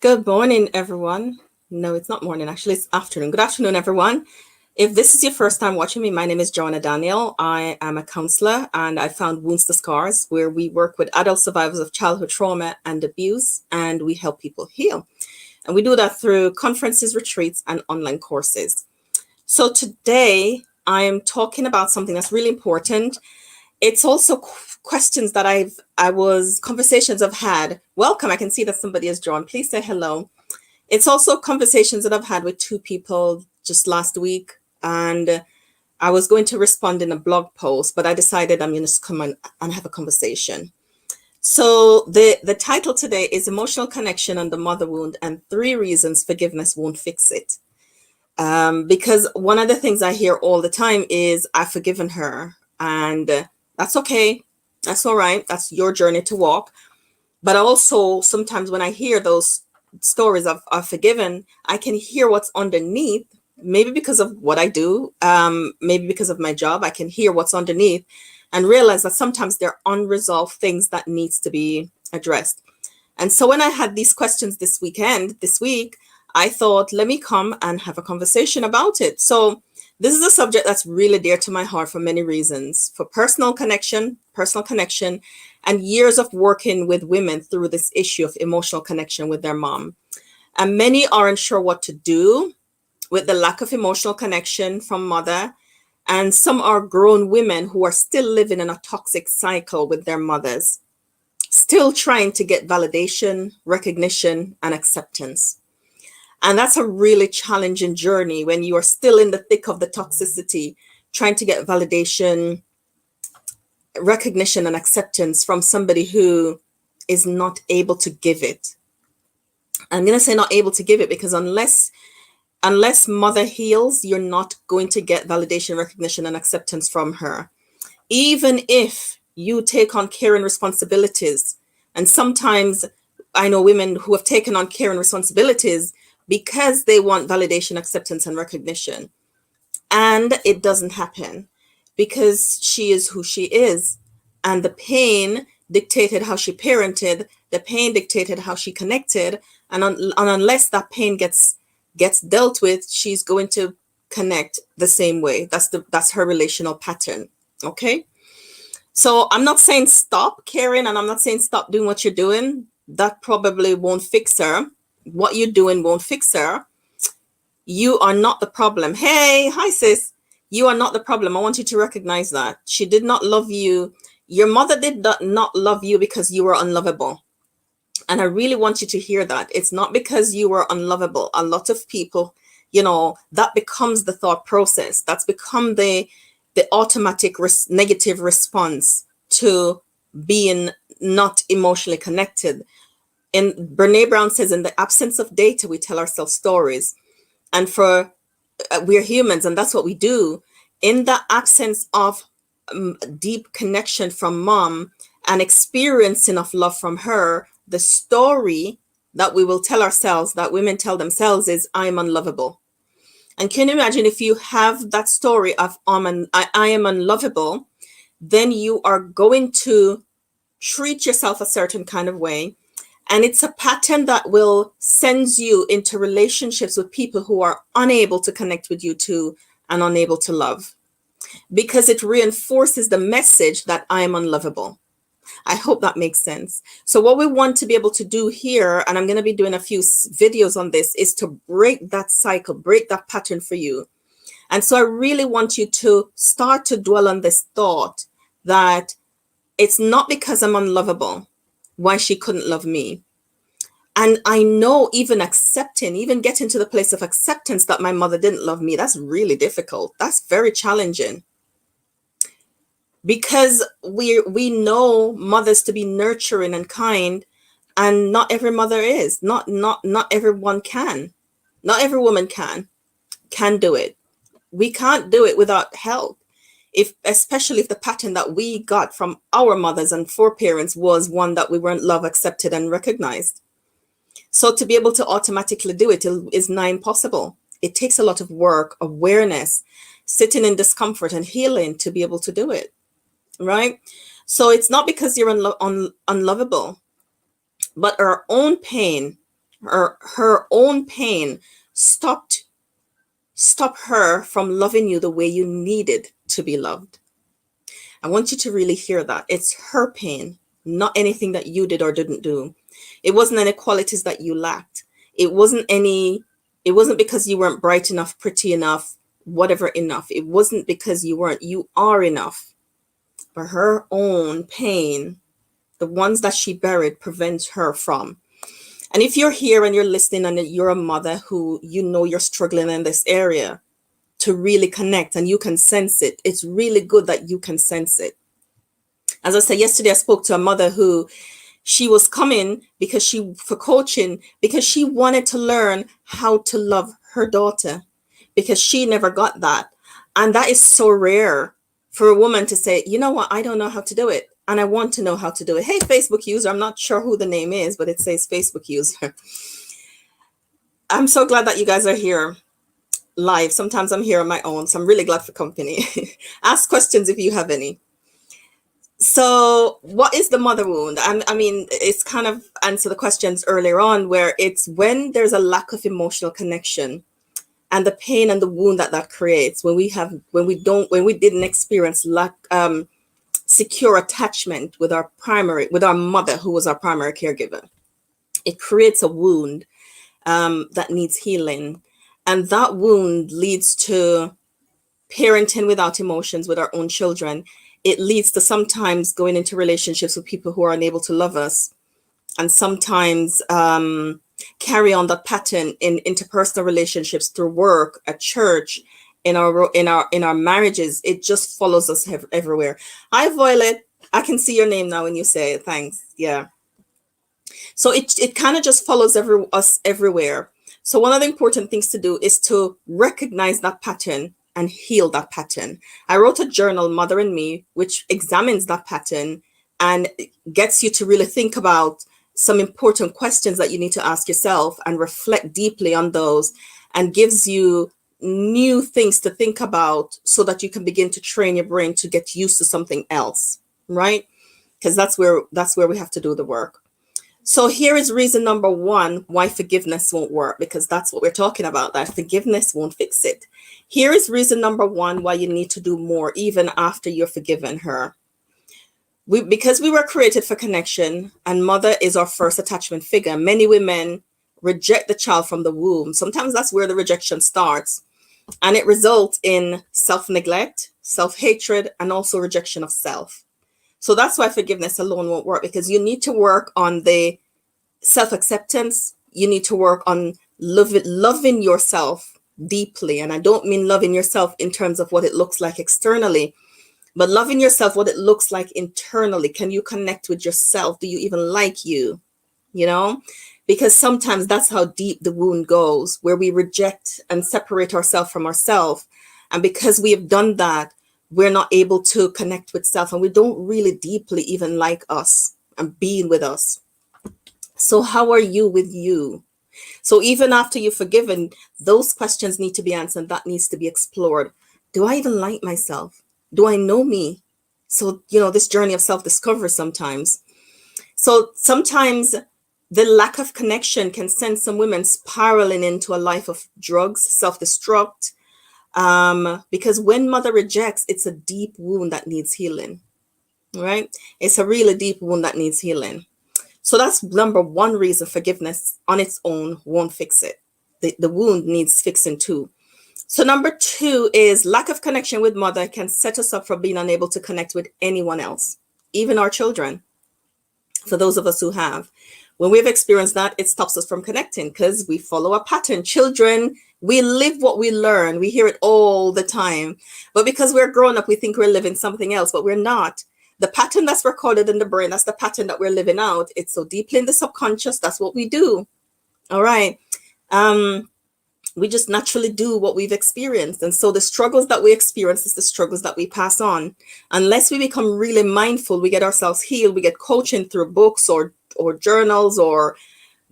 Good morning, everyone. No, it's not morning. Actually, it's afternoon. Good afternoon, everyone. If this is your first time watching me, my name is Joanna Daniel. I am a counselor and I found Wounds to Scars, where we work with adult survivors of childhood trauma and abuse, and we help people heal. And we do that through conferences, retreats, and online courses. So today, I am talking about something that's really important. It's also questions that conversations I've had. Welcome. I can see that somebody has joined. Please say hello. It's also conversations that I've had with two people just last week, and I was going to respond in a blog post, but I decided I'm going to come and have a conversation. So the title today is Emotional Connection and the Mother Wound and Three Reasons Forgiveness Won't Fix It. Because one of the things I hear all the time is I've forgiven her, and that's okay. That's all right. That's your journey to walk. But also sometimes when I hear those stories of forgiven, I can hear what's underneath, maybe because of what I do, maybe because of my job. I can hear what's underneath and realize that sometimes there are unresolved things that needs to be addressed. And so when I had these questions this week, I thought, let me come and have a conversation about it. So this is a subject that's really dear to my heart for many reasons, for personal connection, and years of working with women through this issue of emotional connection with their mom. And many aren't sure what to do with the lack of emotional connection from mother. And some are grown women who are still living in a toxic cycle with their mothers, still trying to get validation, recognition, and acceptance. And that's a really challenging journey when you are still in the thick of the toxicity, trying to get validation, recognition, and acceptance from somebody who is not able to give it. I'm going to say not able to give it because unless mother heals, you're not going to get validation, recognition, and acceptance from her. Even if you take on care and responsibilities, and sometimes I know women who have taken on care and responsibilities because they want validation, acceptance, and recognition. And it doesn't happen because she is who she is. And the pain dictated how she parented, the pain dictated how she connected. And unless that pain gets dealt with, she's going to connect the same way. That's her relational pattern. Okay. So I'm not saying stop caring, and I'm not saying stop doing what you're doing. That probably won't fix her. What you're doing won't fix her. You are not the problem. Hey, hi sis. You are not the problem. I want you to recognize that. She did not love you. Your mother did not love you because you were unlovable. And I really want you to hear that. It's not because you were unlovable. A lot of people, that becomes the thought process. That's become the automatic negative response to being not emotionally connected. And Brene Brown says, in the absence of data, we tell ourselves stories. And we're humans, and that's what we do. In the absence of deep connection from mom and experiencing of love from her, the story that we will tell ourselves, that women tell themselves, is I'm unlovable. And can you imagine if you have that story of I am unlovable, then you are going to treat yourself a certain kind of way. And it's a pattern that will send you into relationships with people who are unable to connect with you too and unable to love, because it reinforces the message that I am unlovable. I hope that makes sense. So what we want to be able to do here, and I'm going to be doing a few videos on this, is to break that cycle, break that pattern for you. And so I really want you to start to dwell on this thought that it's not because I'm unlovable why she couldn't love me. And I know even getting to the place of acceptance that my mother didn't love me, that's really difficult. That's very challenging. Because we know mothers to be nurturing and kind, and not every mother is. Not everyone can. Not every woman can do it. We can't do it without help. Especially if the pattern that we got from our mothers and foreparents was one that we weren't loved, accepted, and recognized. So to be able to automatically do it is nigh impossible. It takes a lot of work, awareness, sitting in discomfort and healing to be able to do it. Right? So it's not because you're unlovable, but our own pain Her own pain stopped her from loving you the way you needed to be loved. I want you to really hear that. It's her pain, not anything that you did or didn't do. It wasn't any qualities that you lacked. It wasn't because you weren't bright enough, pretty enough, whatever enough. It wasn't because you weren't. You are enough. But her own pain, the ones that she buried, prevents her from. And if you're here and you're listening and you're a mother who you're struggling in this area, to really connect and you can sense it, it's really good that you can sense it. As I said yesterday, I spoke to a mother who she was coming for coaching because she wanted to learn how to love her daughter because she never got that. And that is so rare for a woman to say, you know what, I don't know how to do it. And I want to know how to do it. Hey, Facebook user, I'm not sure who the name is, but it says Facebook user. I'm so glad that you guys are here live. Sometimes I'm here on my own, so I'm really glad for company. Ask questions if you have any. So what is the mother wound? I mean, it's kind of answer the questions earlier on, where it's when there's a lack of emotional connection and the pain and the wound that creates when we didn't experience secure attachment with our mother, who was our primary caregiver. It creates a wound that needs healing. And that wound leads to parenting without emotions with our own children. It leads to sometimes going into relationships with people who are unable to love us, and sometimes carry on that pattern in interpersonal relationships through work, at church, in our marriages. It just follows us everywhere. Hi, Violet. I can see your name now when you say it. Thanks. Yeah. So it kind of just follows us everywhere. So one of the important things to do is to recognize that pattern and heal that pattern. I wrote a journal, Mother and Me, which examines that pattern and gets you to really think about some important questions that you need to ask yourself and reflect deeply on those, and gives you new things to think about so that you can begin to train your brain to get used to something else, right? Because that's where we have to do the work. So here is reason number one why forgiveness won't work, because that's what we're talking about, that forgiveness won't fix it. Here is reason number one why you need to do more even after you're forgiven her. Because we were created for connection, and mother is our first attachment figure. Many women reject the child from the womb. Sometimes that's where the rejection starts, and it results in self-neglect, self-hatred, and also rejection of self. So that's why forgiveness alone won't work, because you need to work on the self-acceptance. You need to work on loving yourself deeply. And I don't mean loving yourself in terms of what it looks like externally, but loving yourself, what it looks like internally. Can you connect with yourself? Do you even like you? You know, because sometimes that's how deep the wound goes, where we reject and separate ourselves from ourselves. And because we have done that, we're not able to connect with self, and we don't really deeply even like us and being with us. So how are you with you? So even after you've forgiven, those questions need to be answered. That needs to be explored. Do I even like myself? Do I know me? So, this journey of self-discovery sometimes. So sometimes the lack of connection can send some women spiraling into a life of drugs, self-destruct, because when mother rejects, it's a deep wound that needs healing, right? It's a really deep wound that needs healing. So that's number one reason forgiveness on its own won't fix it. The wound needs fixing too. So number two is lack of connection with mother can set us up for being unable to connect with anyone else, even our children. For those of us who have, when we've experienced that, it stops us from connecting because we follow a pattern. Children, we live what we learn. We hear it all the time. But because we're grown up, we think we're living something else, but we're not. The pattern that's recorded in the brain, that's the pattern that we're living out. It's so deeply in the subconscious. That's what we do. All right. We just naturally do what we've experienced. And so the struggles that we experience is the struggles that we pass on. Unless we become really mindful, we get ourselves healed, we get coaching through books or journals or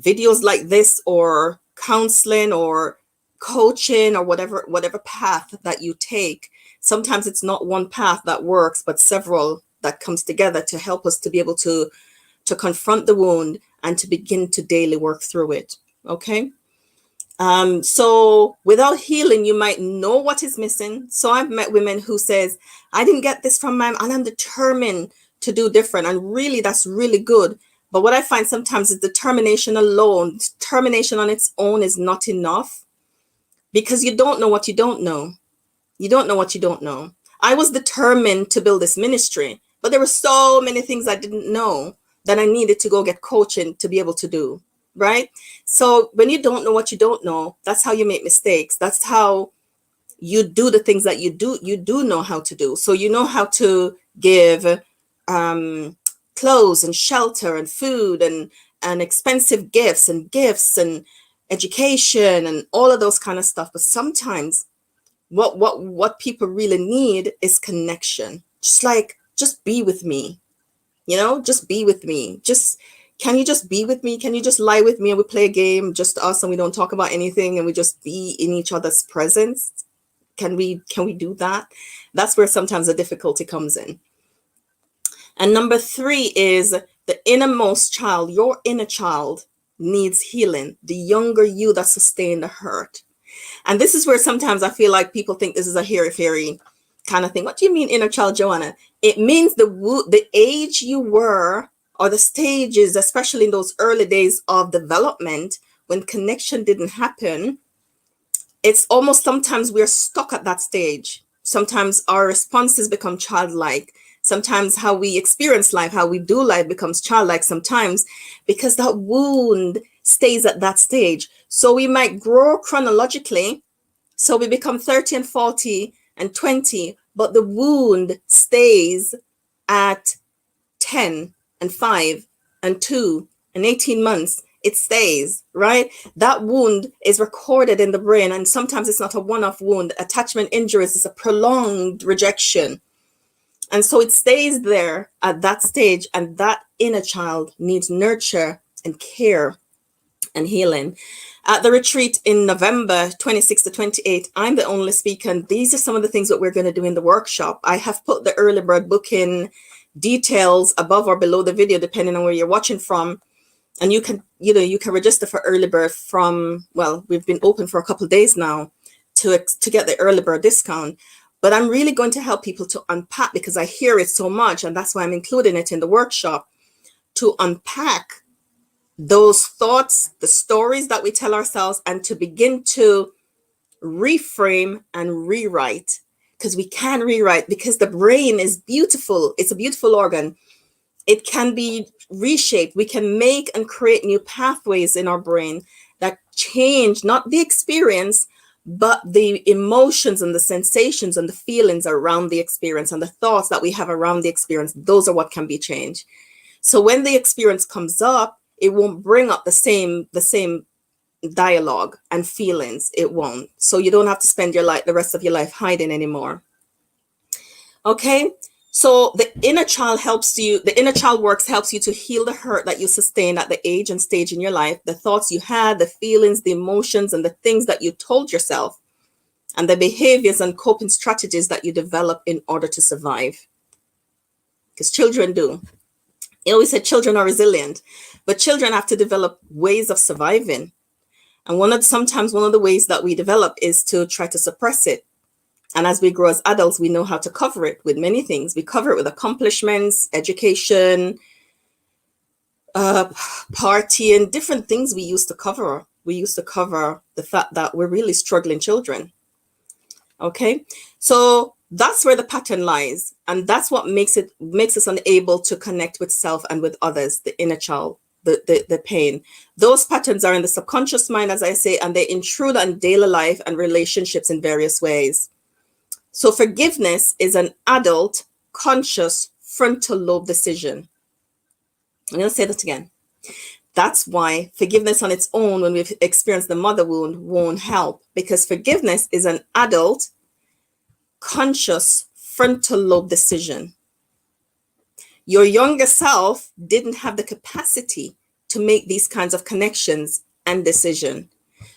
videos like this, or counseling or coaching, or whatever path that you take. Sometimes it's not one path that works, but several that comes together to help us to be able to confront the wound and to begin to daily work through it. Okay. So without healing, you might know what is missing. So I've met women who says, I didn't get this from my, and I'm determined to do different. And really, that's really good. But what I find sometimes is determination alone, determination on its own is not enough, because you don't know what you don't know. You don't know what you don't know. I was determined to build this ministry, but there were so many things I didn't know that I needed to go get coaching to be able to do. Right. So when you don't know what you don't know, that's how you make mistakes. That's how you do the things that you do know how to do. So you know how to give clothes and shelter and food and expensive gifts and education and all of those kind of stuff. But sometimes what people really need is connection. Just be with me, just be with me. Can you just be with me? Can you just lie with me and we play a game, just us, and we don't talk about anything and we just be in each other's presence? Can we do that? That's where sometimes the difficulty comes in. And number 3 is the innermost child. Your inner child needs healing. The younger you that sustained the hurt. And this is where sometimes I feel like people think this is a hairy-fairy kind of thing. What do you mean inner child, Joanna? It means the age you were, or the stages, especially in those early days of development, when connection didn't happen. It's almost sometimes we're stuck at that stage. Sometimes our responses become childlike. Sometimes how we experience life, how we do life becomes childlike sometimes, because that wound stays at that stage. So we might grow chronologically. So we become 30 and 40 and 20, but the wound stays at 10 and 5 and 2 and 18 months. It stays, right? That wound is recorded in the brain. And sometimes it's not a one-off wound. Attachment injuries is a prolonged rejection. And so it stays there at that stage. And that inner child needs nurture and care and healing. At the retreat in November 26 to 28, I'm the only speaker. And these are some of the things that we're going to do in the workshop. I have put the early bird booking details above or below the video, depending on where you're watching from. And you can register for early bird from, well, we've been open for a couple of days now to get the early bird discount. But I'm really going to help people to unpack, because I hear it so much, and that's why I'm including it in the workshop, to unpack those thoughts, the stories that we tell ourselves, and to begin to reframe and rewrite, because we can rewrite, because the brain is beautiful. It's a beautiful organ. It can be reshaped. We can make and create new pathways in our brain that change not the experience, but the emotions and the sensations and the feelings around the experience and the thoughts that we have around the experience. Those are what can be changed. So when the experience comes up, it won't bring up the same dialogue and feelings. It won't. So you don't have to spend the rest of your life hiding anymore. Okay. So the inner child works helps you to heal the hurt that you sustained at the age and stage in your life, the thoughts you had, the feelings, the emotions, and the things that you told yourself, and the behaviors and coping strategies that you develop in order to survive. Because children do. I always said children are resilient, but children have to develop ways of surviving. And sometimes one of the ways that we develop is to try to suppress it. And as we grow as adults, we know how to cover it with many things. We cover it with accomplishments, education, partying, different things we used to cover. We used to cover the fact that we're really struggling children. Okay, so that's where the pattern lies. And that's what makes us unable to connect with self and with others, the inner child, the pain. Those patterns are in the subconscious mind, as I say, and they intrude on daily life and relationships in various ways. So forgiveness is an adult, conscious, frontal lobe decision. I'm going to say that again. That's why forgiveness on its own, when we've experienced the mother wound, won't help, because forgiveness is an adult, conscious, frontal lobe decision. Your younger self didn't have the capacity to make these kinds of connections and decision.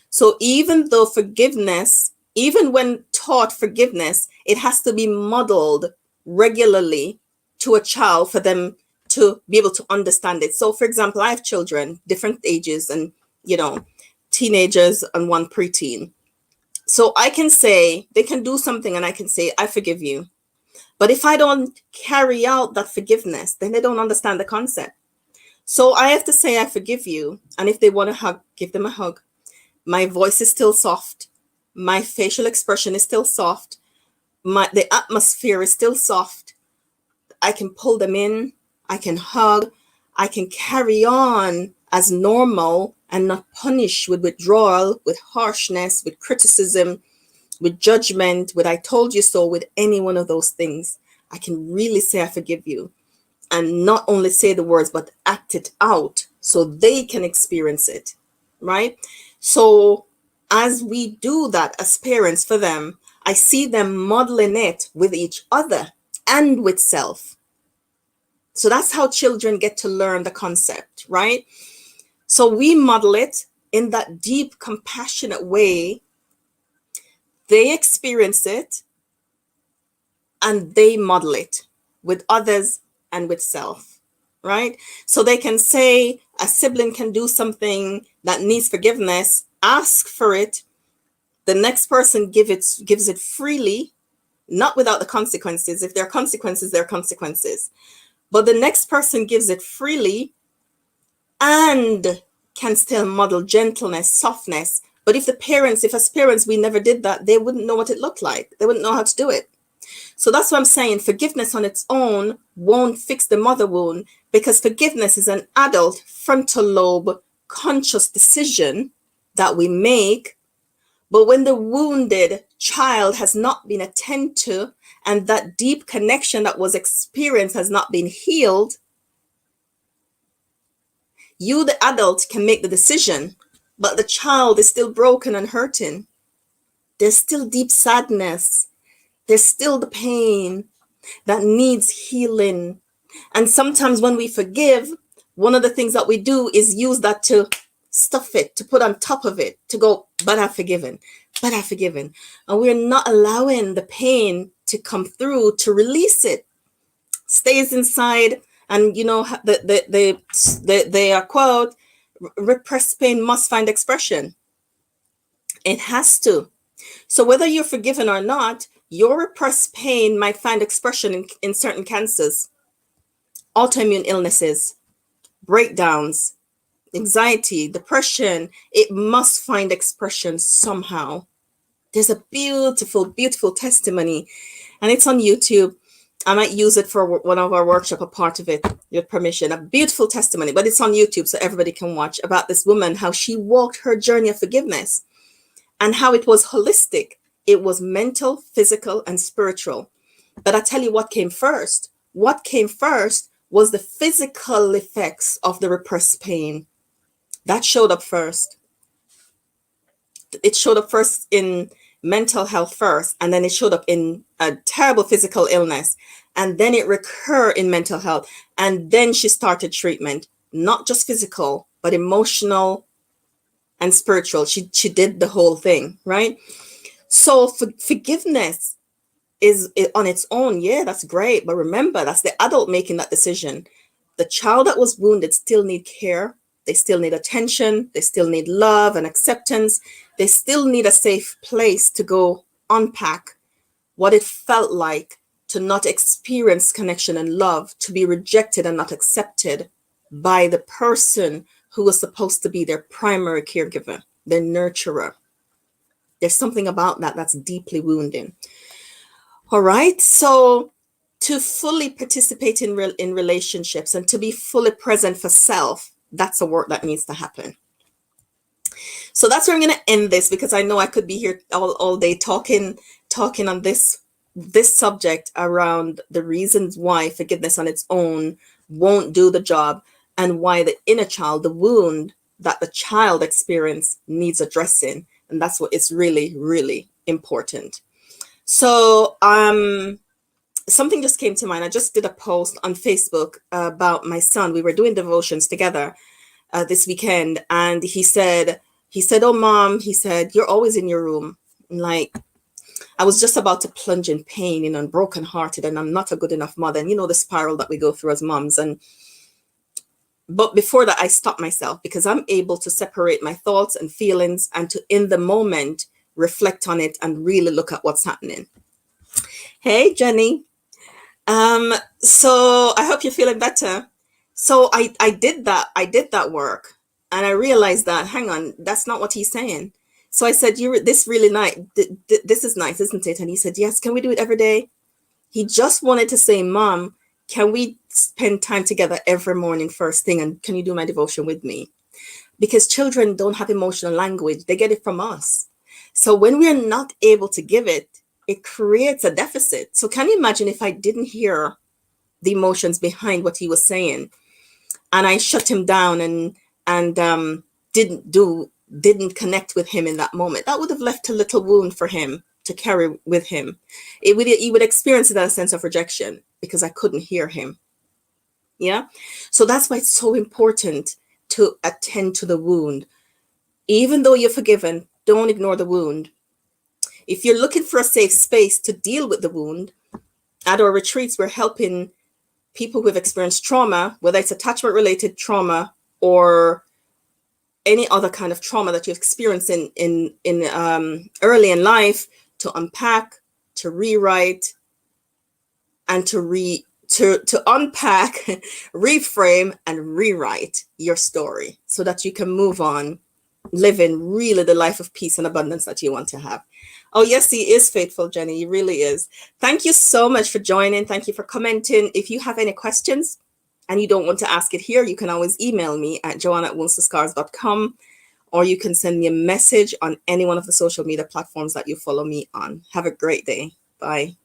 So even though forgiveness, even when taught forgiveness, it has to be modeled regularly to a child for them to be able to understand it. So for example, I have children, different ages, and teenagers and one preteen. So I can say they can do something and I can say, I forgive you. But if I don't carry out that forgiveness, then they don't understand the concept. So I have to say, I forgive you. And if they want a hug, give them a hug. My voice is still soft. My facial expression is still soft. The atmosphere is still soft. I can pull them in. I can hug. I can carry on as normal and not punish with withdrawal, with harshness, with criticism, with judgment, with I told you so, with any one of those things. I can really say I forgive you. And not only say the words, but act it out so they can experience it, right? So as we do that as parents for them, I see them modeling it with each other and with self. So that's how children get to learn the concept, right? So we model it in that deep, compassionate way. They experience it and they model it with others and with self, right? So they can say a sibling can do something that needs forgiveness, ask for it. The next person gives it freely, not without the consequences. If there are consequences, there are consequences. But the next person gives it freely and can still model gentleness, softness. But if as parents, we never did that, they wouldn't know what it looked like. They wouldn't know how to do it. So that's what I'm saying. Forgiveness on its own won't fix the mother wound, because forgiveness is an adult frontal lobe conscious decision that we make. But when the wounded child has not been attended to and that deep connection that was experienced has not been healed, you, the adult, can make the decision, but the child is still broken and hurting. There's still deep sadness. There's still the pain that needs healing. And sometimes when we forgive, one of the things that we do is use that to stuff it, to put on top of it, to go, but I've forgiven, but I've forgiven. And we're not allowing the pain to come through to release it. Stays inside. And you know, the quote, repressed pain must find expression. It has to. So whether you're forgiven or not, your repressed pain might find expression in certain cancers, autoimmune illnesses, breakdowns, anxiety, depression. It must find expression somehow. There's a beautiful, beautiful testimony, and it's on YouTube. I might use it for one of our workshop, a part of it, with permission. A beautiful testimony, but it's on YouTube so everybody can watch, about this woman, how she walked her journey of forgiveness and how it was holistic. It was mental, physical, and spiritual. But I tell you what came first. What came first was the physical effects of the repressed pain. That showed up first. It showed up first in mental health first, and then it showed up in a terrible physical illness, and then it recurred in mental health, and then she started treatment, not just physical, but emotional and spiritual. She did the whole thing, right? So forgiveness is on its own, yeah, that's great, but remember, that's the adult making that decision. The child that was wounded still need care. They still need attention. They still need love and acceptance. They still need a safe place to go unpack what it felt like to not experience connection and love, to be rejected and not accepted by the person who was supposed to be their primary caregiver, their nurturer. There's something about that that's deeply wounding. All right. So to fully participate in relationships and to be fully present for self, that's a work that needs to happen. So that's where I'm going to end this, because I know I could be here all day talking on this subject around the reasons why forgiveness on its own won't do the job, and why the inner child, the wound that the child experienced, needs addressing. And that's what is really, really important. So something just came to mind. I just did a post on Facebook about my son. We were doing devotions together this weekend, and he said, "Oh, Mom," he said, "you're always in your room." Like, I was just about to plunge in pain, and brokenhearted, and I'm not a good enough mother. And the spiral that we go through as moms. And But before that, I stop myself because I'm able to separate my thoughts and feelings and to, in the moment, reflect on it and really look at what's happening. Hey, Jenny. So I hope you're feeling better. So I did that. I did that work and I realized that, hang on, that's not what he's saying. So I said, this really nice. This is nice, isn't it? And he said, yes, can we do it every day? He just wanted to say, Mom, can we spend time together every morning first thing? And can you do my devotion with me? Because children don't have emotional language. They get it from us. So when we are not able to give it, it creates a deficit. So can you imagine if I didn't hear the emotions behind what he was saying and I shut him down and didn't connect with him in that moment? That would have left a little wound for him to carry with him. He would experience it as a sense of rejection because I couldn't hear him. Yeah. So that's why it's so important to attend to the wound. Even though you're forgiven, don't ignore the wound. If you're looking for a safe space to deal with the wound, at our retreats, we're helping people who have experienced trauma, whether it's attachment related trauma or any other kind of trauma that you've experienced in early in life, to unpack, to rewrite, and to unpack, reframe, and rewrite your story so that you can move on, living really the life of peace and abundance that you want to have. Oh, yes, he is faithful, Jenny. He really is. Thank you so much for joining. Thank you for commenting. If you have any questions and you don't want to ask it here, you can always email me at joanna@woundsdoscars.com, or you can send me a message on any one of the social media platforms that you follow me on. Have a great day. Bye.